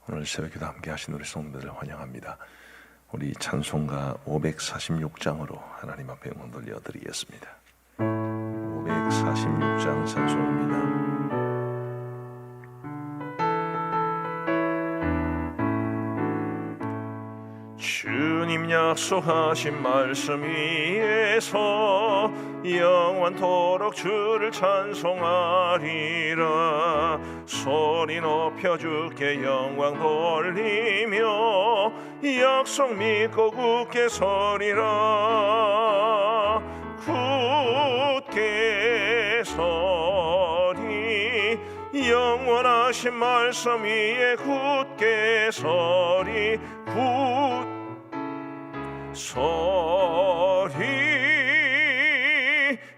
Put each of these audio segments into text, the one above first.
오늘 새벽기도 함께 하신 우리 성도들을 환영합니다. 우리 찬송가 546장으로 하나님 앞에 영광 돌려드리겠습니다. 546장 찬송입니다. 주님 약속하신 말씀 위에서 영원토록 주를 찬송하리라. 소리 높여 주께 영광 돌리며 약속 믿고 굳게 서리라. 굳게 서리 영원하신 말씀 위에 굳게 서리.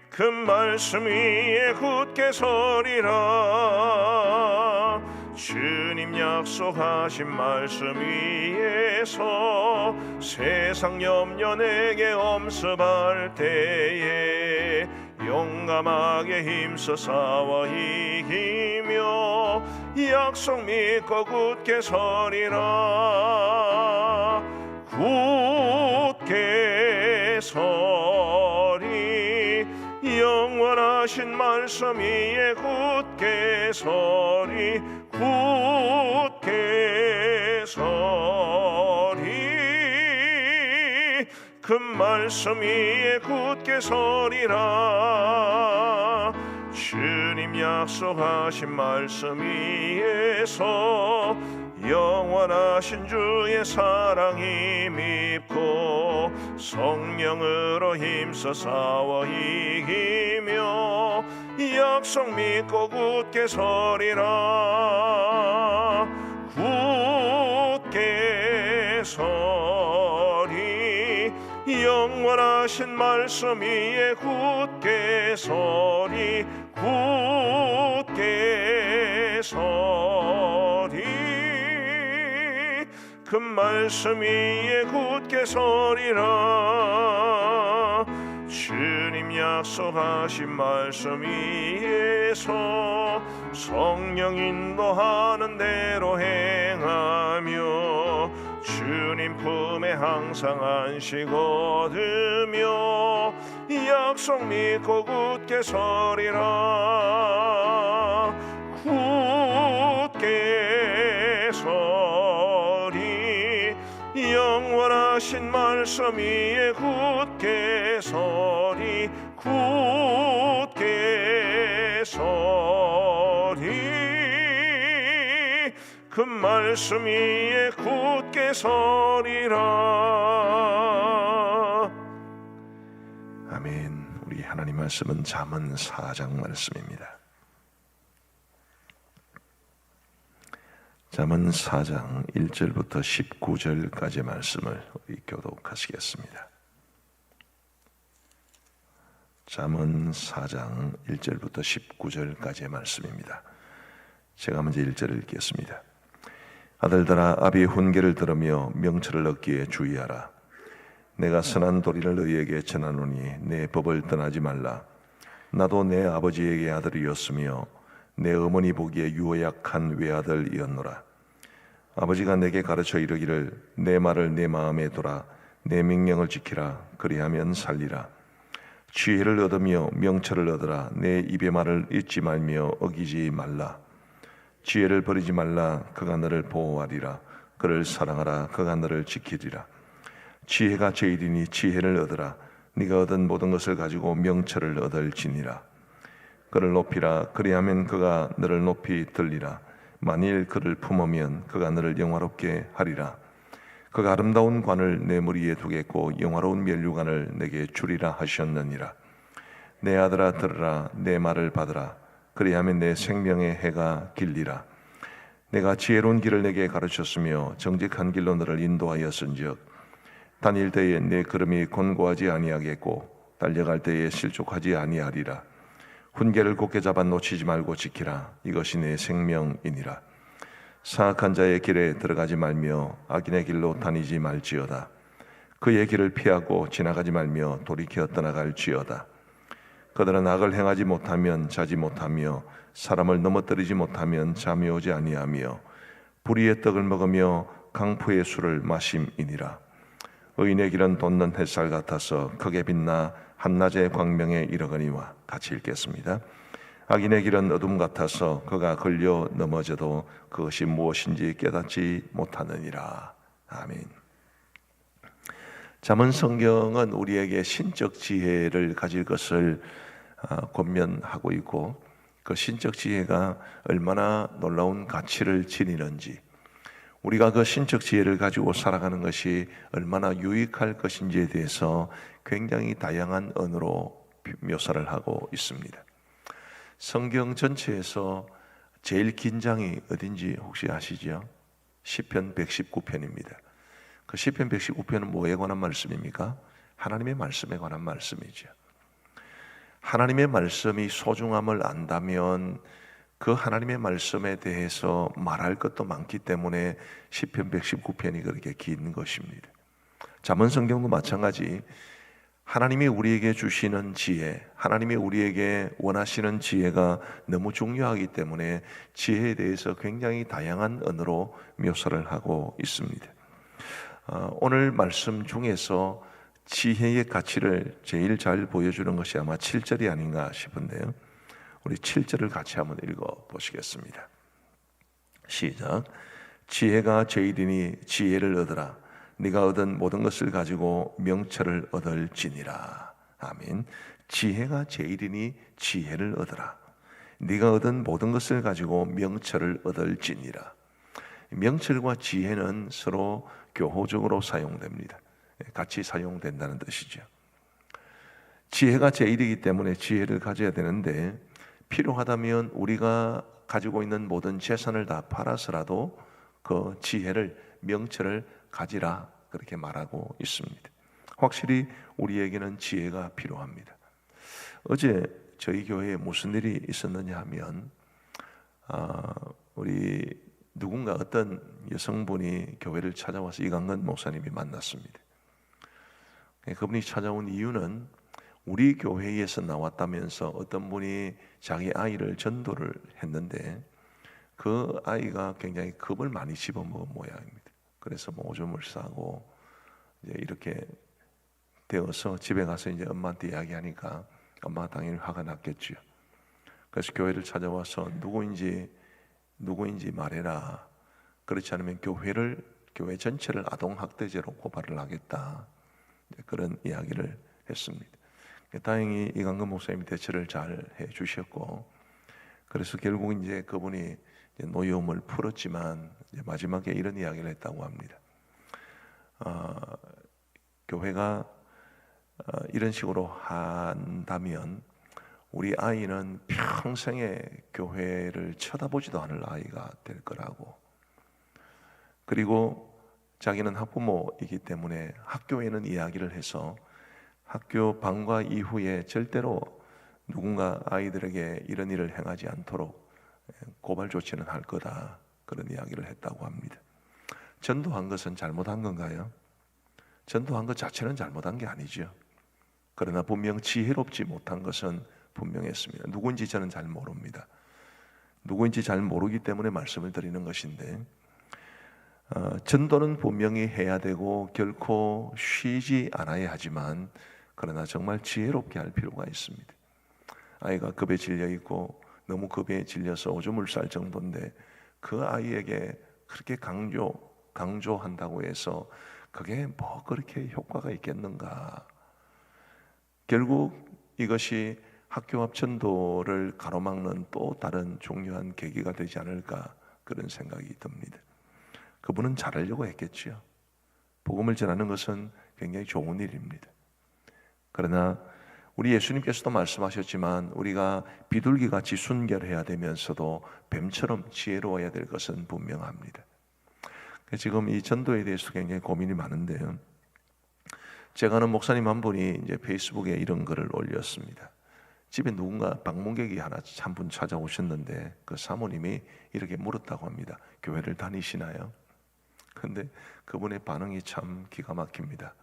그 말씀 위에 굳게 서리라. 주님 약속하신 말씀 위에서 세상 염려 내게 엄습할 때에 용감하게 힘써 싸워 이기며 약속 믿고 굳게 서리라. 굳게 서리 영원하신 말씀 위에 굳게 서리. 굳게 서리 그 말씀 위에 굳게 서리라. 주님 약속하신 말씀 위에서 영원하신 주의 사랑 힘입고 성령으로 힘써 싸워 이기며 약속 믿고 굳게 서리라. 굳게 서리 영원하신 말씀 위에 굳게 서리. 굳게 서리 그 말씀 위에 굳게 서리라. 주님 약속하신 말씀 위에서 성령 인도하는 대로 행하며 주님 품에 항상 안식 얻으며 약속 믿고 굳게 서리라. 굳게 서리 영원하신 말씀 위에 굳게 서리. 굳게 서리 그 말씀 위에 굳게 서리라. 아멘. 우리 하나님 말씀은 잠언 4장 말씀입니다. 잠언 4장 1절부터 19절까지 말씀을 우리 교독하시겠습니다. 잠언 4장 1절부터 19절까지의 말씀입니다. 제가 먼저 1절을 읽겠습니다. 아들들아 아비의 훈계를 들으며 명철을 얻기에 주의하라. 내가 선한 도리를 너희에게 전하노니 내 법을 떠나지 말라. 나도 내 아버지에게 아들이었으며 내 어머니 보기에 유약한 외아들이었노라. 아버지가 내게 가르쳐 이르기를 내 말을 내 마음에 두라. 내 명령을 지키라. 그리하면 살리라. 지혜를 얻으며 명철을 얻으라. 내 입의 말을 잊지 말며 어기지 말라. 지혜를 버리지 말라. 그가 너를 보호하리라. 그를 사랑하라. 그가 너를 지키리라. 지혜가 제일이니 지혜를 얻으라. 네가 얻은 모든 것을 가지고 명철을 얻을지니라. 그를 높이라. 그리하면 그가 너를 높이 들리라. 만일 그를 품으면 그가 너를 영화롭게 하리라. 그가 아름다운 관을 내 머리에 두겠고 영화로운 면류관을 내게 주리라 하셨느니라. 내 아들아 들으라. 내 말을 받으라. 그리하면 내 생명의 해가 길리라. 내가 지혜로운 길을 내게 가르쳤으며 정직한 길로 너를 인도하였은즉 다닐 때에 내 걸음이 곤고하지 아니하겠고 달려갈 때에 실족하지 아니하리라. 훈계를 곧게 잡아 놓치지 말고 지키라. 이것이 내 생명이니라. 사악한 자의 길에 들어가지 말며 악인의 길로 다니지 말지어다. 그의 길을 피하고 지나가지 말며 돌이켜 떠나갈지어다. 그들은 악을 행하지 못하면 자지 못하며 사람을 넘어뜨리지 못하면 잠이 오지 아니하며 불의의 떡을 먹으며 강포의 술을 마심이니라. 의인의 길은 돋는 햇살 같아서 크게 빛나 한낮의 광명에 이르거니와. 같이 읽겠습니다. 악인의 길은 어둠 같아서 그가 걸려 넘어져도 그것이 무엇인지 깨닫지 못하느니라. 아멘. 잠언 성경은 우리에게 신적 지혜를 가질 것을 권면하고 있고, 그 신적 지혜가 얼마나 놀라운 가치를 지니는지, 우리가 그 신적 지혜를 가지고 살아가는 것이 얼마나 유익할 것인지에 대해서 굉장히 다양한 언어로 묘사를 하고 있습니다. 성경 전체에서 제일 긴 장이 어딘지 혹시 아시죠? 시편 119편입니다. 그 시편 119편은 뭐에 관한 말씀입니까? 하나님의 말씀에 관한 말씀이죠. 하나님의 말씀이 소중함을 안다면 그 하나님의 말씀에 대해서 말할 것도 많기 때문에 시편 119편이 그렇게 긴 것입니다. 잠언 성경도 마찬가지, 하나님이 우리에게 주시는 지혜, 하나님이 우리에게 원하시는 지혜가 너무 중요하기 때문에 지혜에 대해서 굉장히 다양한 언어로 묘사를 하고 있습니다. 오늘 말씀 중에서 지혜의 가치를 제일 잘 보여주는 것이 아마 7절이 아닌가 싶은데요. 우리 7절을 같이 한번 읽어보시겠습니다. 시작. 지혜가 제일이니 지혜를 얻으라. 네가 얻은 모든 것을 가지고 명철을 얻을지니라. 아멘. 지혜가 제일이니 지혜를 얻으라. 네가 얻은 모든 것을 가지고 명철을 얻을지니라. 명철과 지혜는 서로 교호적으로 사용됩니다. 같이 사용된다는 뜻이죠. 지혜가 제일이기 때문에 지혜를 가져야 되는데, 필요하다면 우리가 가지고 있는 모든 재산을 다 팔아서라도 그 지혜를, 명철을 가지라, 그렇게 말하고 있습니다. 확실히 우리에게는 지혜가 필요합니다. 어제 저희 교회에 무슨 일이 있었느냐 하면, 우리 누군가 어떤 여성분이 교회를 찾아와서 이강건 목사님이 만났습니다. 그분이 찾아온 이유는 우리 교회에서 나왔다면서 어떤 분이 자기 아이를 전도를 했는데 그 아이가 굉장히 겁을 많이 집어먹은 모양입니다. 그래서 뭐 오줌을 싸고 이제 이렇게 되어서 집에 가서 이제 엄마한테 이야기하니까 엄마가 당연히 화가 났겠죠. 그래서 교회를 찾아와서 누구인지 말해라. 그렇지 않으면 교회 전체를 아동학대죄로 고발을 하겠다. 그런 이야기를 했습니다. 다행히 이강근 목사님이 대처를 잘 해주셨고, 그래서 결국 이제 그분이 노여움을 풀었지만 이제 마지막에 이런 이야기를 했다고 합니다. 교회가 이런 식으로 한다면 우리 아이는 평생에 교회를 쳐다보지도 않을 아이가 될 거라고. 그리고 자기는 학부모이기 때문에 학교에는 이야기를 해서 학교 방과 이후에 절대로 누군가 아이들에게 이런 일을 행하지 않도록 고발 조치는 할 거다, 그런 이야기를 했다고 합니다. 전도한 것은 잘못한 건가요? 전도한 것 자체는 잘못한 게 아니죠. 그러나 분명 지혜롭지 못한 것은 분명했습니다. 누구인지 저는 잘 모릅니다. 누구인지 잘 모르기 때문에 말씀을 드리는 것인데, 전도는 분명히 해야 되고 결코 쉬지 않아야 하지만, 그러나 정말 지혜롭게 할 필요가 있습니다. 아이가 겁에 질려 있고 너무 겁에 질려서 오줌을 쌀 정도인데 그 아이에게 그렇게 강조한다고 해서 그게 뭐 그렇게 효과가 있겠는가? 결국 이것이 학교 앞 전도를 가로막는 또 다른 중요한 계기가 되지 않을까, 그런 생각이 듭니다. 그분은 잘하려고 했겠지요. 복음을 전하는 것은 굉장히 좋은 일입니다. 그러나 우리 예수님께서도 말씀하셨지만 우리가 비둘기같이 순결해야 되면서도 뱀처럼 지혜로워야 될 것은 분명합니다. 지금 이 전도에 대해서 굉장히 고민이 많은데요. 제가 아는 목사님 한 분이 이제 페이스북에 이런 글을 올렸습니다. 집에 누군가 방문객이 한 분 찾아오셨는데 그 사모님이 이렇게 물었다고 합니다. 교회를 다니시나요? 근데 그분의 반응이 참 기가 막힙니다.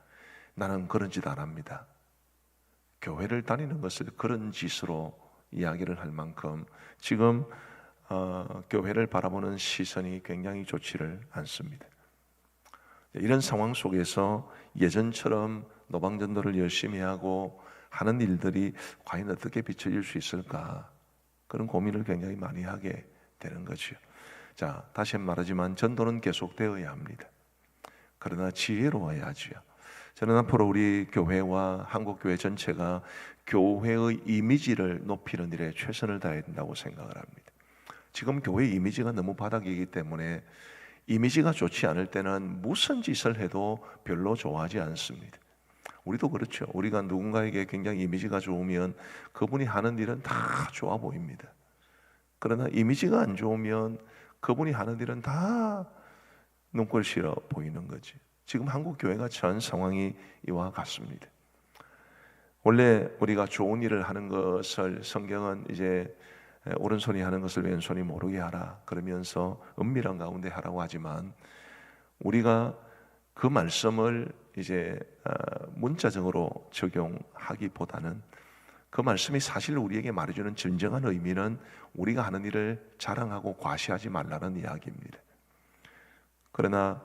나는 그런 짓 안 합니다. 교회를 다니는 것을 그런 짓으로 이야기를 할 만큼 지금 교회를 바라보는 시선이 굉장히 좋지를 않습니다. 이런 상황 속에서 예전처럼 노방전도를 열심히 하고 하는 일들이 과연 어떻게 비춰질 수 있을까, 그런 고민을 굉장히 많이 하게 되는 거죠. 자, 다시 말하지만 전도는 계속되어야 합니다. 그러나 지혜로워야 하지요. 저는 앞으로 우리 교회와 한국교회 전체가 교회의 이미지를 높이는 일에 최선을 다해야 된다고 생각을 합니다. 지금 교회 이미지가 너무 바닥이기 때문에 이미지가 좋지 않을 때는 무슨 짓을 해도 별로 좋아하지 않습니다. 우리도 그렇죠. 우리가 누군가에게 굉장히 이미지가 좋으면 그분이 하는 일은 다 좋아 보입니다. 그러나 이미지가 안 좋으면 그분이 하는 일은 다 눈꼴 싫어 보이는 거지. 지금 한국 교회가 처한 상황이 이와 같습니다. 원래 우리가 좋은 일을 하는 것을 성경은 이제 오른손이 하는 것을 왼손이 모르게 하라 그러면서 은밀한 가운데 하라고 하지만, 우리가 그 말씀을 이제 문자적으로 적용하기보다는 그 말씀이 사실 우리에게 말해주는 진정한 의미는 우리가 하는 일을 자랑하고 과시하지 말라는 이야기입니다. 그러나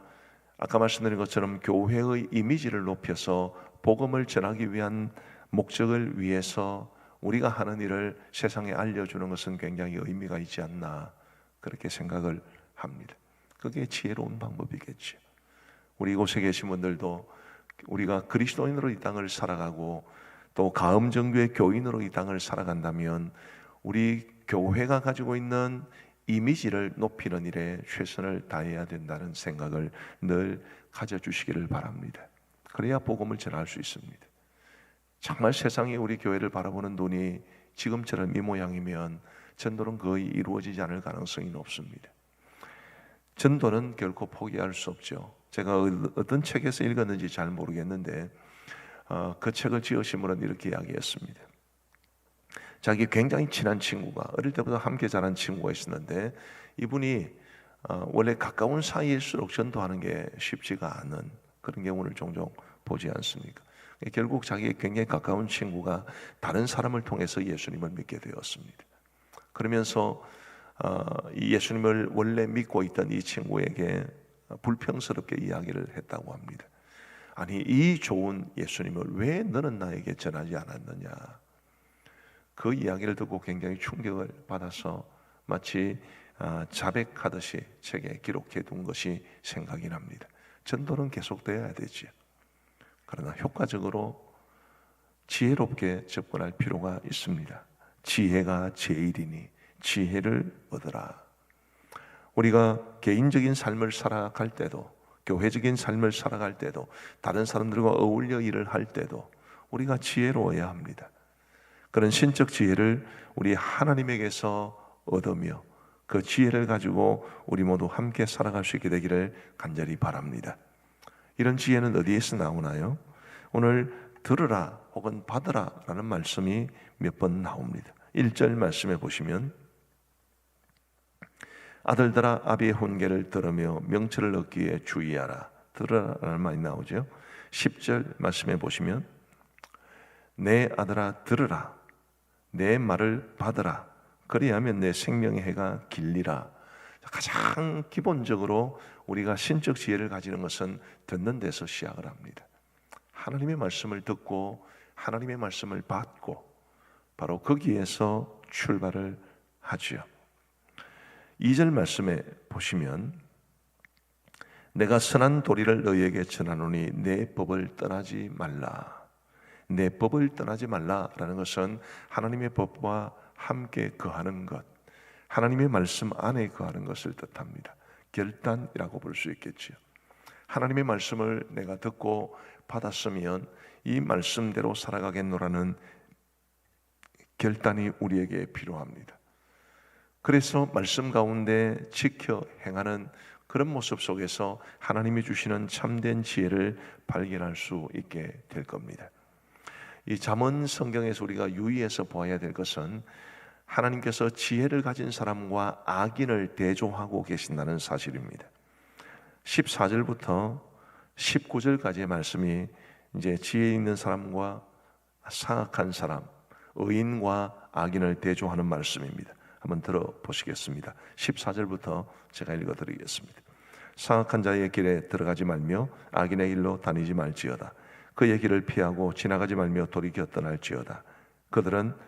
아까 말씀드린 것처럼 교회의 이미지를 높여서 복음을 전하기 위한 목적을 위해서 우리가 하는 일을 세상에 알려주는 것은 굉장히 의미가 있지 않나, 그렇게 생각을 합니다. 그게 지혜로운 방법이겠죠. 우리 이곳에 계신 분들도 우리가 그리스도인으로 이 땅을 살아가고 또 가음정교의 교인으로 이 땅을 살아간다면 우리 교회가 가지고 있는 이미지를 높이는 일에 최선을 다해야 된다는 생각을 늘 가져주시기를 바랍니다. 그래야 복음을 전할 수 있습니다. 정말 세상이 우리 교회를 바라보는 눈이 지금처럼 이 모양이면 전도는 거의 이루어지지 않을 가능성이 높습니다. 전도는 결코 포기할 수 없죠. 제가 어떤 책에서 읽었는지 잘 모르겠는데 그 책을 지으신 분은 이렇게 이야기했습니다. 자기 굉장히 친한 친구가, 어릴 때부터 함께 자란 친구가 있었는데 이분이 원래 가까운 사이일수록 전도하는 게 쉽지가 않은 그런 경우를 종종 보지 않습니까? 결국 자기의 굉장히 가까운 친구가 다른 사람을 통해서 예수님을 믿게 되었습니다. 그러면서 이 예수님을 원래 믿고 있던 이 친구에게 불평스럽게 이야기를 했다고 합니다. 아니, 이 좋은 예수님을 왜 너는 나에게 전하지 않았느냐. 그 이야기를 듣고 굉장히 충격을 받아서 마치 자백하듯이 책에 기록해 둔 것이 생각이 납니다. 전도는 계속되어야 되지. 그러나 효과적으로 지혜롭게 접근할 필요가 있습니다. 지혜가 제일이니 지혜를 얻으라. 우리가 개인적인 삶을 살아갈 때도, 교회적인 삶을 살아갈 때도, 다른 사람들과 어울려 일을 할 때도 우리가 지혜로워야 합니다. 그런 신적 지혜를 우리 하나님에게서 얻으며 그 지혜를 가지고 우리 모두 함께 살아갈 수 있게 되기를 간절히 바랍니다. 이런 지혜는 어디에서 나오나요? 오늘 들으라 혹은 받으라 라는 말씀이 몇 번 나옵니다. 1절 말씀해 보시면 아들들아 아비의 훈계를 들으며 명철을 얻기에 주의하라. 들으라라는 말이 나오죠. 10절 말씀해 보시면 내 아들아 들으라, 내 말을 받으라, 그리하면 내 생명의 해가 길리라. 가장 기본적으로 우리가 신적 지혜를 가지는 것은 듣는 데서 시작을 합니다. 하나님의 말씀을 듣고 하나님의 말씀을 받고 바로 거기에서 출발을 하지요. 2절 말씀에 보시면 내가 선한 도리를 너희에게 전하노니 내 법을 떠나지 말라. 내 법을 떠나지 말라라는 것은 하나님의 법과 함께 거하는 것, 하나님의 말씀 안에 거하는 것을 뜻합니다. 결단이라고 볼 수 있겠지요. 하나님의 말씀을 내가 듣고 받았으면 이 말씀대로 살아가겠노라는 결단이 우리에게 필요합니다. 그래서 말씀 가운데 지켜 행하는 그런 모습 속에서 하나님이 주시는 참된 지혜를 발견할 수 있게 될 겁니다. 이 잠언 성경에서 우리가 유의해서 보아야 될 것은 하나님께서 지혜를 가진 사람과 악인을 대조하고 계신다는 사실입니다. 14절부터 19절까지의 말씀이 이제 지혜 있는 사람과 사악한 사람, 의인과 악인을 대조하는 말씀입니다. 한번 들어보시겠습니다. 14절부터 제가 읽어드리겠습니다. 사악한 자의 길에 들어가지 말며 악인의 일로 다니지 말지어다. 그의 길을 피하고 지나가지 말며 돌이켜 떠날지어다.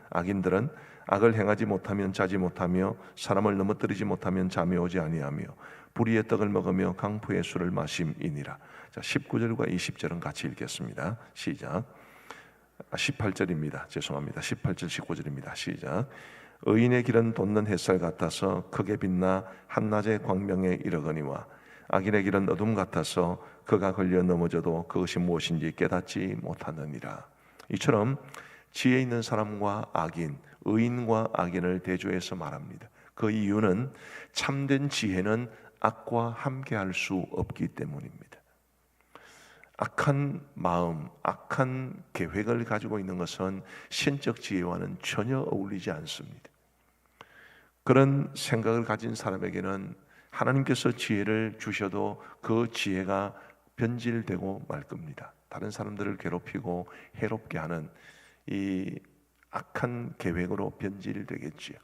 악인들은 악을 행하지 못하면 자지 못하며 사람을 넘어뜨리지 못하면 잠이 오지 아니하며 불의의 떡을 먹으며 강포의 술을 마심이니라. 자, 19절과 20절은 같이 읽겠습니다. 시작. 18절입니다. 죄송합니다. 18절 19절입니다. 시작. 의인의 길은 돋는 햇살 같아서 크게 빛나 한낮의 광명에 이르거니와 악인의 길은 어둠 같아서 그가 걸려 넘어져도 그것이 무엇인지 깨닫지 못하느니라. 이처럼 지혜 있는 사람과 악인, 의인과 악인을 대조해서 말합니다. 그 이유는 참된 지혜는 악과 함께할 수 없기 때문입니다. 악한 마음, 악한 계획을 가지고 있는 것은 신적 지혜와는 전혀 어울리지 않습니다. 그런 생각을 가진 사람에게는 하나님께서 지혜를 주셔도 그 지혜가 변질되고 말 겁니다. 다른 사람들을 괴롭히고 해롭게 하는 이 악한 계획으로 변질되겠지요.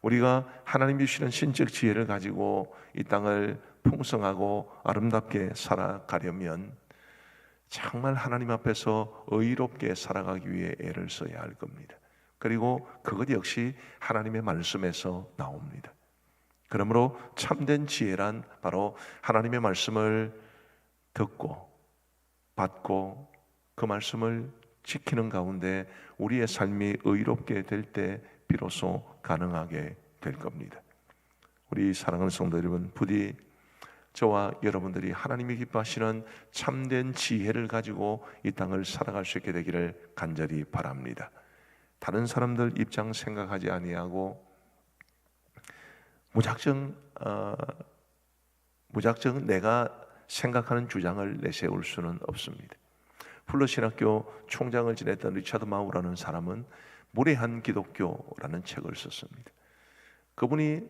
우리가 하나님이 주시는 신적 지혜를 가지고 이 땅을 풍성하고 아름답게 살아가려면 정말 하나님 앞에서 의롭게 살아가기 위해 애를 써야 할 겁니다. 그리고 그것 역시 하나님의 말씀에서 나옵니다. 그러므로 참된 지혜란 바로 하나님의 말씀을 듣고 받고 그 말씀을 지키는 가운데 우리의 삶이 의롭게 될 때 비로소 가능하게 될 겁니다. 우리 사랑하는 성도 여러분, 부디 저와 여러분들이 하나님이 기뻐하시는 참된 지혜를 가지고 이 땅을 살아갈 수 있게 되기를 간절히 바랍니다. 다른 사람들 입장 생각하지 아니하고 무작정 내가 생각하는 주장을 내세울 수는 없습니다. 플러신학교 총장을 지냈던 리차드 마우라는 사람은 무례한 기독교라는 책을 썼습니다. 그분이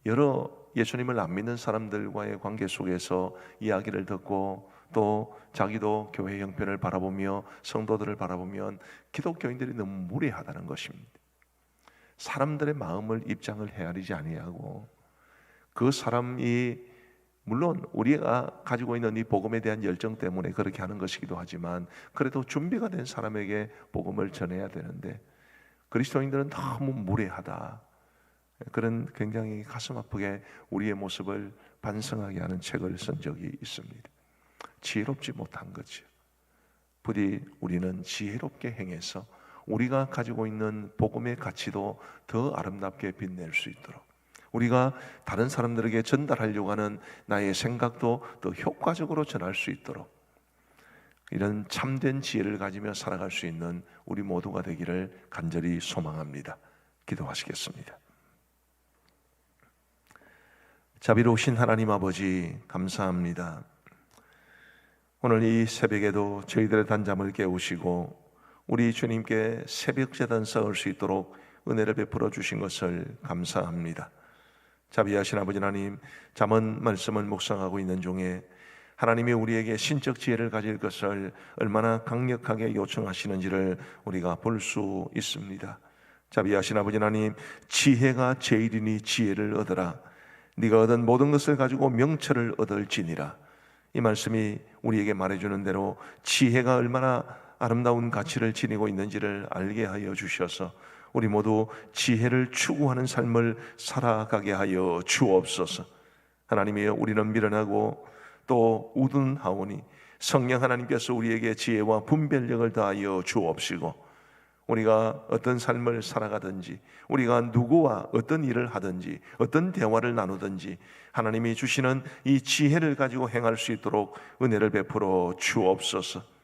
여러 예수님을 안 믿는 사람들과의 관계 속에서 이야기를 듣고 또 자기도 교회 형편을 바라보며 성도들을 바라보면 기독교인들이 너무 무례하다는 것입니다. 사람들의 마음을 입장을 헤아리지 아니하고 그 사람이 물론 우리가 가지고 있는 이 복음에 대한 열정 때문에 그렇게 하는 것이기도 하지만 그래도 준비가 된 사람에게 복음을 전해야 되는데 그리스도인들은 너무 무례하다. 그런 굉장히 가슴 아프게 우리의 모습을 반성하게 하는 책을 쓴 적이 있습니다. 지혜롭지 못한 거죠. 부디 우리는 지혜롭게 행해서 우리가 가지고 있는 복음의 가치도 더 아름답게 빛낼 수 있도록 우리가 다른 사람들에게 전달하려고 하는 나의 생각도 더 효과적으로 전할 수 있도록 이런 참된 지혜를 가지며 살아갈 수 있는 우리 모두가 되기를 간절히 소망합니다. 기도하시겠습니다. 자비로우신 하나님 아버지 감사합니다. 오늘 이 새벽에도 저희들의 단잠을 깨우시고 우리 주님께 새벽 제단 쌓을 수 있도록 은혜를 베풀어 주신 것을 감사합니다. 자비하신 아버지 하나님, 잠언 말씀을 묵상하고 있는 중에 하나님이 우리에게 신적 지혜를 가질 것을 얼마나 강력하게 요청하시는지를 우리가 볼 수 있습니다. 자비하신 아버지 하나님, 지혜가 제일이니 지혜를 얻으라. 네가 얻은 모든 것을 가지고 명철을 얻을지니라. 이 말씀이 우리에게 말해주는 대로 지혜가 얼마나 아름다운 가치를 지니고 있는지를 알게 하여 주셔서 우리 모두 지혜를 추구하는 삶을 살아가게 하여 주옵소서. 하나님이여, 우리는 미련하고 또 우둔하오니 성령 하나님께서 우리에게 지혜와 분별력을 다하여 주옵시고 우리가 어떤 삶을 살아가든지 우리가 누구와 어떤 일을 하든지 어떤 대화를 나누든지 하나님이 주시는 이 지혜를 가지고 행할 수 있도록 은혜를 베풀어 주옵소서.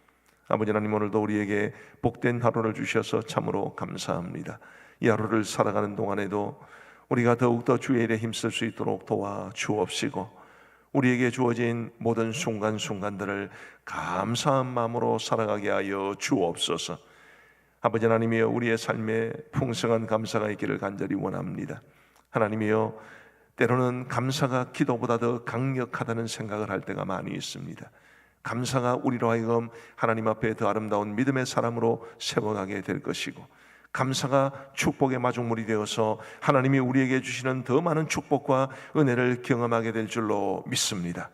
아버지 하나님, 오늘도 우리에게 복된 하루를 주셔서 참으로 감사합니다. 이 하루를 살아가는 동안에도 우리가 더욱더 주의 일에 힘쓸 수 있도록 도와주옵시고 우리에게 주어진 모든 순간순간들을 감사한 마음으로 살아가게 하여 주옵소서. 아버지 하나님이여, 우리의 삶에 풍성한 감사가 있기를 간절히 원합니다. 하나님이여, 때로는 감사가 기도보다 더 강력하다는 생각을 할 때가 많이 있습니다. 감사가 우리로 하여금 하나님 앞에 더 아름다운 믿음의 사람으로 세워가게 될 것이고 감사가 축복의 마중물이 되어서 하나님이 우리에게 주시는 더 많은 축복과 은혜를 경험하게 될 줄로 믿습니다.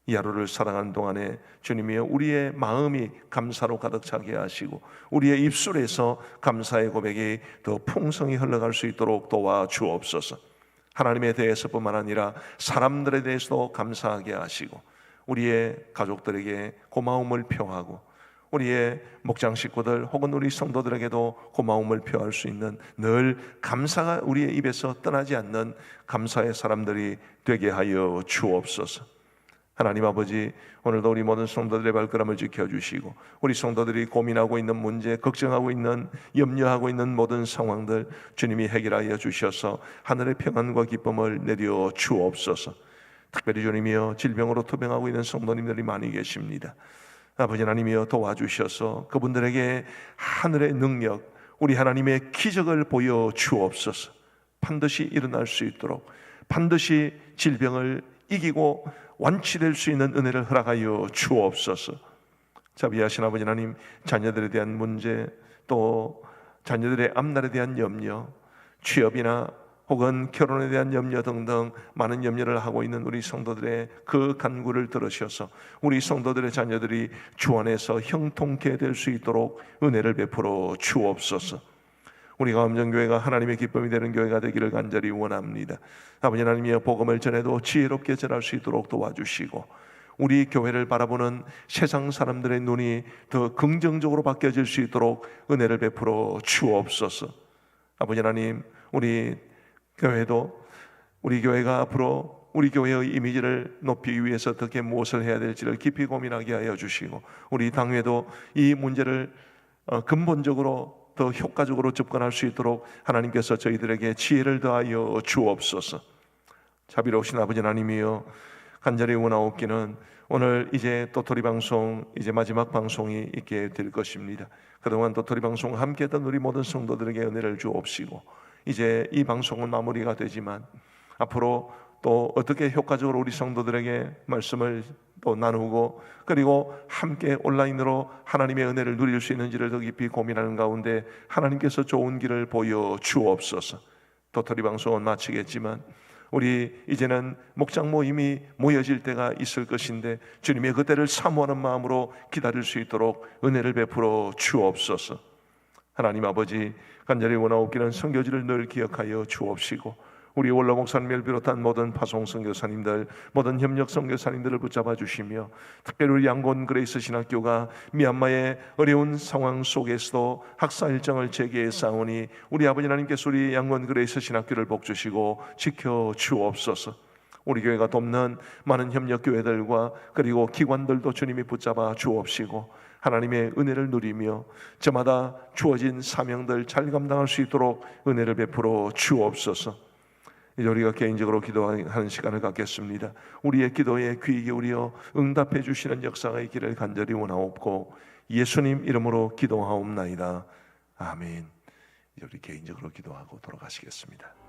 이 하루를 살아가는 동안에 주님이여 우리의 마음이 감사로 가득 차게 하시고 우리의 입술에서 감사의 고백이 더 풍성히 흘러갈 수 있도록 도와주옵소서. 하나님에 대해서뿐만 아니라 사람들에 대해서도 감사하게 하시고 우리의 가족들에게 고마움을 표하고 우리의 목장 식구들 혹은 우리 성도들에게도 고마움을 표할 수 있는 늘 감사가 우리의 입에서 떠나지 않는 감사의 사람들이 되게 하여 주옵소서. 하나님 아버지, 오늘도 우리 모든 성도들의 발걸음을 지켜주시고 우리 성도들이 고민하고 있는 문제, 걱정하고 있는, 염려하고 있는 모든 상황들 주님이 해결하여 주셔서 하늘의 평안과 기쁨을 내려 주옵소서. 특별히 주님이여 질병으로 투병하고 있는 성도님들이 많이 계십니다. 아버지 하나님이여 도와주셔서 그분들에게 하늘의 능력, 우리 하나님의 기적을 보여 주옵소서. 반드시 일어날 수 있도록, 반드시 질병을 이기고 완치될 수 있는 은혜를 허락하여 주옵소서. 자비하신 아버지 하나님, 자녀들에 대한 문제, 또 자녀들의 앞날에 대한 염려, 취업이나 혹은 결혼에 대한 염려 등등 많은 염려를 하고 있는 우리 성도들의 그 간구를 들으셔서 우리 성도들의 자녀들이 주 안에서 형통케 될 수 있도록 은혜를 베풀어 주옵소서. 우리가 엄정교회가 하나님의 기쁨이 되는 교회가 되기를 간절히 원합니다. 아버지 하나님이여 복음을 전해도 지혜롭게 전할 수 있도록 도와주시고 우리 교회를 바라보는 세상 사람들의 눈이 더 긍정적으로 바뀌어질 수 있도록 은혜를 베풀어 주옵소서. 아버지 하나님, 우리 교회도 우리 교회가 앞으로 우리 교회의 이미지를 높이기 위해서 어떻게 무엇을 해야 될지를 깊이 고민하게 하여 주시고 우리 당회도 이 문제를 근본적으로 더 효과적으로 접근할 수 있도록 하나님께서 저희들에게 지혜를 더하여 주옵소서. 자비로우신 아버지 하나님이여 간절히 원하옵기는 오늘 이제 도토리 방송 이제 마지막 방송이 있게 될 것입니다. 그동안 도토리 방송 함께했던 우리 모든 성도들에게 은혜를 주옵시고 이제 이 방송은 마무리가 되지만 앞으로 또 어떻게 효과적으로 우리 성도들에게 말씀을 또 나누고 그리고 함께 온라인으로 하나님의 은혜를 누릴 수 있는지를 더 깊이 고민하는 가운데 하나님께서 좋은 길을 보여 주옵소서. 도토리 방송은 마치겠지만 우리 이제는 목장 모임이 모여질 때가 있을 것인데 주님의 그때를 사모하는 마음으로 기다릴 수 있도록 은혜를 베풀어 주옵소서. 하나님 아버지, 간절히 원하옵기는 선교지를 늘 기억하여 주옵시고 우리 원로 목사님을 비롯한 모든 파송 선교사님들, 모든 협력 선교사님들을 붙잡아 주시며 특별히 우리 양곤 그레이스 신학교가 미얀마의 어려운 상황 속에서도 학사 일정을 재개해 싸우니 우리 아버지 하나님께서 우리 양곤 그레이스 신학교를 복주시고 지켜 주옵소서. 우리 교회가 돕는 많은 협력 교회들과 그리고 기관들도 주님이 붙잡아 주옵시고 하나님의 은혜를 누리며 저마다 주어진 사명들 잘 감당할 수 있도록 은혜를 베풀어 주옵소서. 이제 우리가 개인적으로 기도하는 시간을 갖겠습니다. 우리의 기도에 귀 기울여 응답해 주시는 역사가 있기를 간절히 원하옵고 예수님 이름으로 기도하옵나이다. 아멘. 이제 우리 개인적으로 기도하고 돌아가시겠습니다.